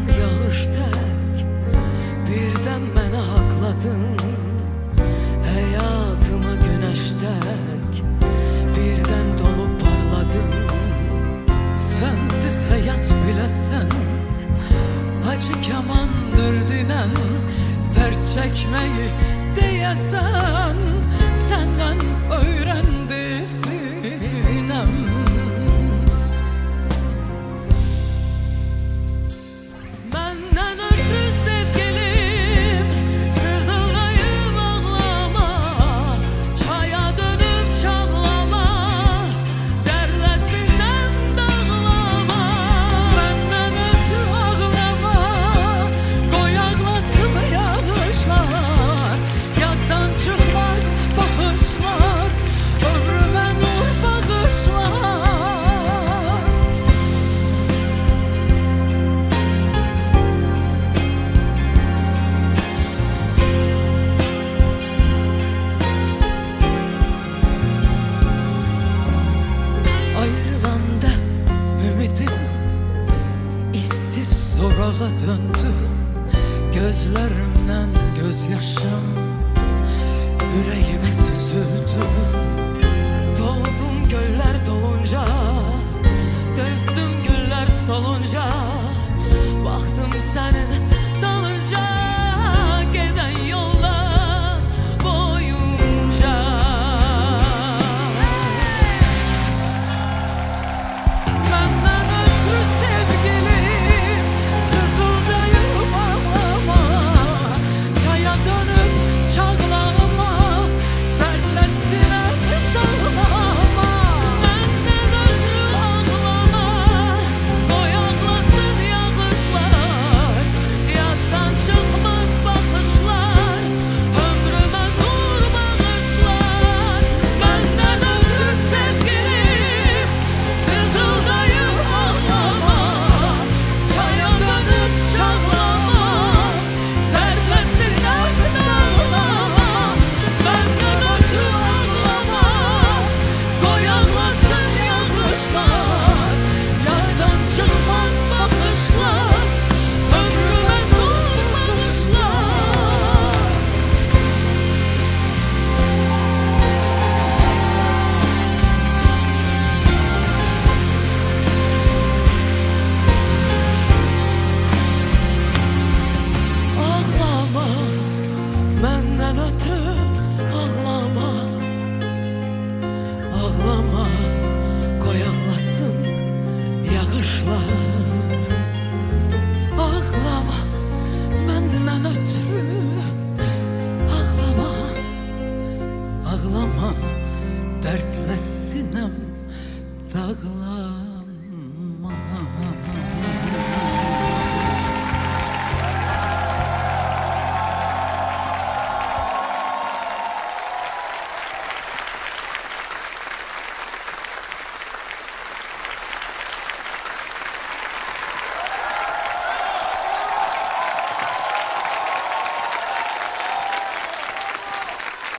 yağış tek, birden məni haqladın. Hayatıma güneş tek, birden dolup parladın. Sensiz hayat bilesen, acı kamandır dinen. Dert çekmeyi deyesen, senden öğrendi sinem. Benden ötürü sevgilim, sızılayım ağlama. Çaya dönüp çağlama, derlesinden dağlama. Benden ötürü ağlama, koy ağlasın yağışlar. Yaddan çıkmaz bakışlar, ömrüme nur bağışlar. Ayrılanda ümidim işsiz sorağa döndü. Gözlerimden gözyaşım yüreğime süzüldü. Doğdum göller dolunca, dözdüm güller solunca. Baktım senin dalınca, giden yollar boyunca. Benden ötürü sevgilim, sızıldayım ağlama. Çaya dönüp çağlama, dertle sinemi dağlama. Benden ötürü ağlama, koy ağlasın yağışlar. Yaddan çıkmaz bakışlar, ömrüme nur bağışlar. Benden ötürü sevgilim, sızıldayım ağlama. Çaya dönüp çağlama, dertle sinemi dağlama. Benden ötürü ağlama, koy ağlasın yağışlar. Yardan çıkmaz bakışlar, ömrüme nur bağışlar. Ağlama, benden ötürü ağlama. Ağlama, koy ağlasın yağışlar. Ağlama, benden ötürü ağlama. Ağlama, dertle sinem dağlama.